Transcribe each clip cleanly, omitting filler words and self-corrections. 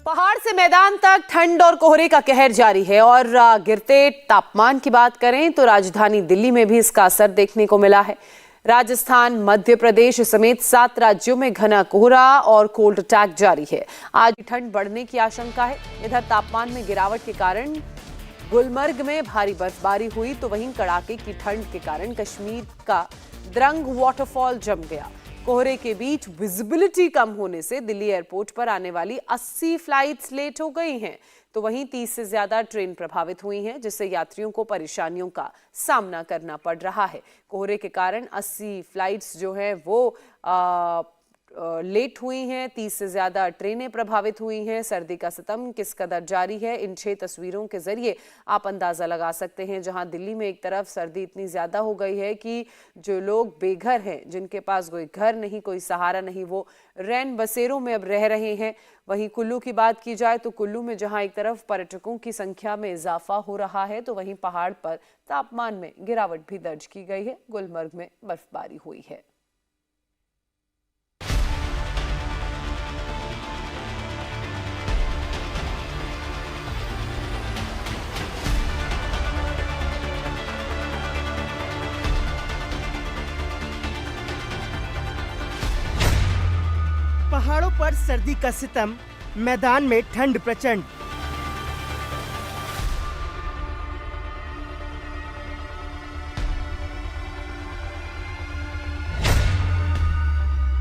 पहाड़ से मैदान तक ठंड और कोहरे का कहर जारी है और गिरते तापमान की बात करें तो राजधानी दिल्ली में भी इसका असर देखने को मिला है। राजस्थान, मध्य प्रदेश समेत 7 राज्यों में घना कोहरा और कोल्ड अटैक जारी है। आज ठंड बढ़ने की आशंका है। इधर तापमान में गिरावट के कारण गुलमर्ग में भारी बर्फबारी हुई तो वहीं कड़ाके की ठंड के कारण कश्मीर का द्रंग वाटरफॉल जम गया। कोहरे के बीच विजिबिलिटी कम होने से दिल्ली एयरपोर्ट पर आने वाली 80 फ्लाइट्स लेट हो गई हैं, तो वहीं 30 से ज्यादा ट्रेन प्रभावित हुई हैं, जिससे यात्रियों को परेशानियों का सामना करना पड़ रहा है। कोहरे के कारण 80 फ्लाइट्स जो है वो लेट हुई हैं, 30 से ज्यादा ट्रेनें प्रभावित हुई हैं। सर्दी का सितम किस कदर जारी है, इन 6 तस्वीरों के जरिए आप अंदाजा लगा सकते हैं। जहां दिल्ली में एक तरफ सर्दी इतनी ज्यादा हो गई है कि जो लोग बेघर हैं, जिनके पास कोई घर नहीं, कोई सहारा नहीं, वो रैन बसेरों में अब रह रहे हैं। वहीं कुल्लू की बात की जाए तो कुल्लू में जहां एक तरफ पर्यटकों की संख्या में इजाफा हो रहा है तो वहीं पहाड़ पर तापमान में गिरावट भी दर्ज की गई है। गुलमर्ग में बर्फबारी हुई है। पहाड़ों पर सर्दी का सितम, मैदान में ठंड प्रचंड।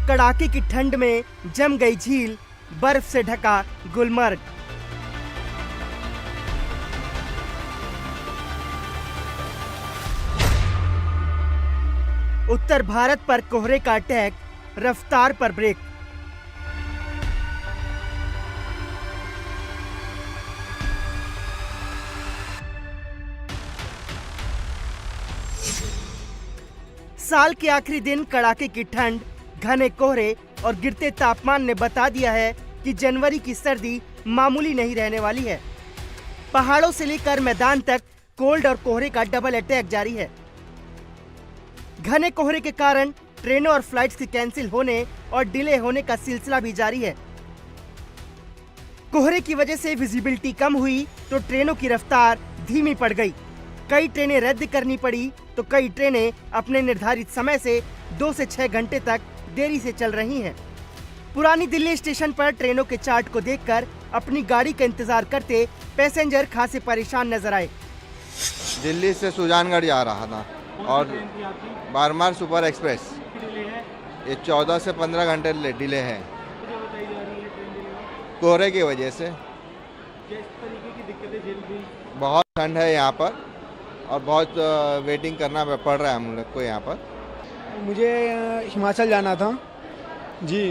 कड़ाके की ठंड में जम गई झील, बर्फ से ढका गुलमर्ग। उत्तर भारत पर कोहरे का अटैक, रफ्तार पर ब्रेक। साल के आखिरी दिन कड़ाके की ठंड, घने कोहरे और गिरते तापमान ने बता दिया है कि जनवरी की सर्दी मामूली नहीं रहने वाली है। पहाड़ों से लेकर मैदान तक कोल्ड और कोहरे का डबल अटैक जारी है। घने कोहरे के कारण ट्रेनों और फ्लाइट्स के कैंसिल होने और डिले होने का सिलसिला भी जारी है। कोहरे की वजह से विजिबिलिटी कम हुई तो ट्रेनों की रफ्तार धीमी पड़ गई। कई ट्रेनें रद्द करनी पड़ी तो कई ट्रेनें अपने निर्धारित समय से 2 से 6 घंटे तक देरी से चल रही हैं। पुरानी दिल्ली स्टेशन पर ट्रेनों के चार्ट को देखकर अपनी गाड़ी का इंतजार करते पैसेंजर खासे परेशान नजर आए। दिल्ली से सुजानगढ़ जा रहा था और बारमार सुपर एक्सप्रेस, ये 14 से 15 घंटे डिले है कोहरे की वजह से। बहुत ठंड है यहाँ पर और बहुत वेटिंग करना पड़ रहा है हम लोग को यहाँ पर। मुझे हिमाचल जाना था जी,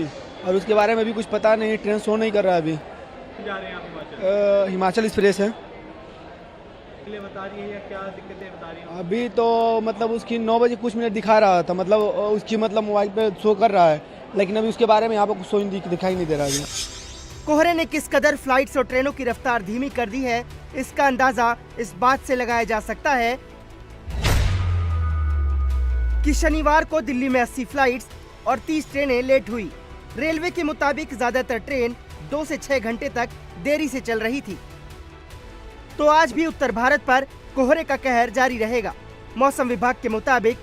और उसके बारे में भी कुछ पता नहीं, ट्रेन शो नहीं कर रहा है अभी। जा रहे हैं आप हिमाचल? हिमाचल एक्सप्रेस है। बता रही है या क्या दिक्कतें बता रही हैं? अभी तो मतलब उसकी 9 बजे कुछ मिनट दिखा रहा था, मतलब उसकी मतलब मोबाइल पे शो कर रहा है, लेकिन अभी उसके बारे में यहाँ पर कुछ शो दिखाई नहीं दे रहा अभी। कोहरे ने किस कदर फ्लाइट्स और ट्रेनों की रफ्तार धीमी कर दी है, इसका अंदाजा इस बात से लगाया जा सकता है कि शनिवार को दिल्ली में 80 फ्लाइट्स और 30 ट्रेनें लेट हुई। रेलवे के मुताबिक ज्यादातर ट्रेन 2 से 6 घंटे तक देरी से चल रही थी। तो आज भी उत्तर भारत पर कोहरे का कहर जारी रहेगा। मौसम विभाग के मुताबिक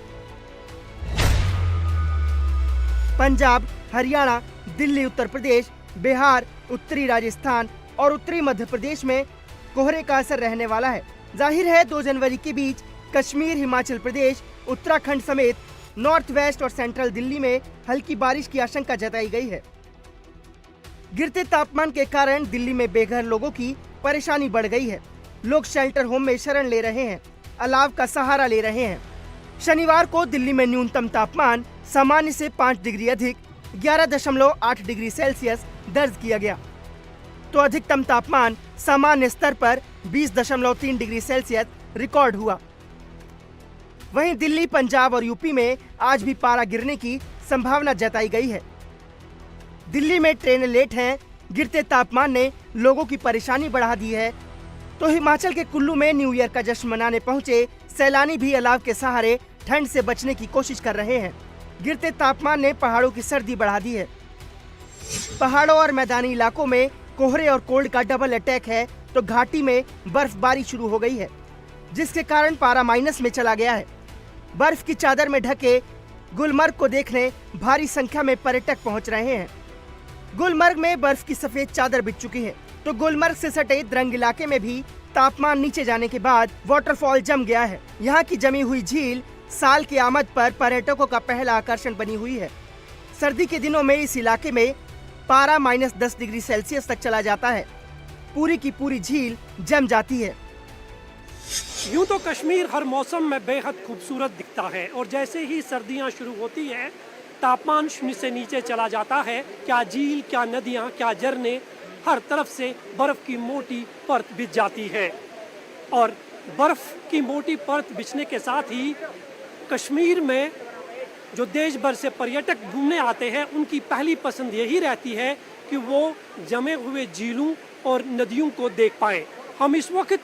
पंजाब, हरियाणा, दिल्ली, उत्तर प्रदेश, बिहार, उत्तरी राजस्थान और उत्तरी मध्य प्रदेश में कोहरे का असर रहने वाला है। जाहिर है 2 जनवरी के बीच कश्मीर, हिमाचल प्रदेश, उत्तराखंड समेत नॉर्थ वेस्ट और सेंट्रल दिल्ली में हल्की बारिश की आशंका जताई गई है। गिरते तापमान के कारण दिल्ली में बेघर लोगों की परेशानी बढ़ गई है। लोग शेल्टर होम में शरण ले रहे हैं, अलाव का सहारा ले रहे हैं। शनिवार को दिल्ली में न्यूनतम तापमान सामान्य से 5 डिग्री अधिक 11.8 डिग्री सेल्सियस दर्ज किया गया, तो अधिकतम तापमान सामान्य स्तर पर 20.3 डिग्री सेल्सियस रिकॉर्ड हुआ। वहीं दिल्ली, पंजाब और यूपी में आज भी पारा गिरने की संभावना जताई गई है। दिल्ली में ट्रेनें लेट हैं, गिरते तापमान ने लोगों की परेशानी बढ़ा दी है, तो हिमाचल के कुल्लू में न्यू ईयर का जश्न मनाने पहुंचे सैलानी भी अलाव के सहारे ठंड से बचने की कोशिश कर रहे हैं। गिरते तापमान ने पहाड़ों की सर्दी बढ़ा दी है। पहाड़ों और मैदानी इलाकों में कोहरे और कोल्ड का डबल अटैक है तो घाटी में बर्फबारी शुरू हो गई है, जिसके कारण पारा माइनस में चला गया है। बर्फ की चादर में ढके गुलमर्ग को देखने भारी संख्या में पर्यटक पहुंच रहे हैं। गुलमर्ग में बर्फ की सफेद चादर बिछ चुकी है, तो गुलमर्ग से सटे द्रंग इलाके में भी तापमान नीचे जाने के बाद वाटरफॉल जम गया है। यहाँ की जमी हुई झील साल की आमद पर पर्यटकों का पहला आकर्षण बनी हुई है। सर्दी के दिनों में इस इलाके में पारा -10 डिग्री सेल्सियस तक चला जाता है। पूरी की पूरी झील जम जाती है। यूँ तो कश्मीर हर मौसम में बेहद खूबसूरत दिखता है और जैसे ही सर्दियाँ शुरू होती हैं तापमान शून्य से नीचे चला जाता है। क्या झील, क्या नदियाँ, क्या झरने, हर तरफ से बर्फ की मोटी परत बिछ जाती है। और बर्फ की मोटी परत बिछने के साथ ही कश्मीर में जो देश भर से पर्यटक घूमने आते हैं उनकी पहली पसंद यही रहती है कि वो जमे हुए झीलों और नदियों को देख पाएं। हम इस वक्त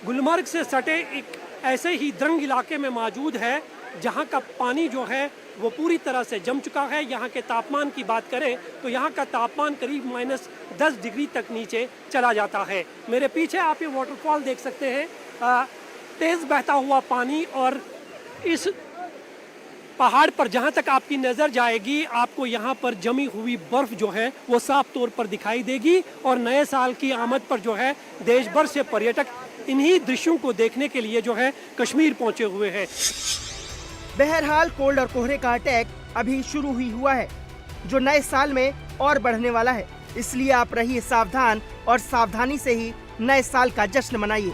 गुलमर्ग से सटे एक ऐसे ही द्रंग इलाके में मौजूद है जहां का पानी जो है वो पूरी तरह से जम चुका है। यहाँ के तापमान की बात करें तो यहाँ का तापमान करीब -10 डिग्री तक नीचे चला जाता है। मेरे पीछे आप ये वाटरफॉल देख सकते हैं, तेज़ बहता हुआ पानी, और इस पहाड़ पर जहाँ तक आपकी नज़र जाएगी आपको यहाँ पर जमी हुई बर्फ़ जो है वो साफ तौर पर दिखाई देगी। और नए साल की आमद पर जो है देश भर से पर्यटक इन्हीं दृश्यों को देखने के लिए जो है कश्मीर पहुँचे हुए हैं। बहरहाल कोल्ड और कोहरे का अटैक अभी शुरू ही हुआ है, जो नए साल में और बढ़ने वाला है। इसलिए आप रहिए सावधान और सावधानी से ही नए साल का जश्न मनाइए।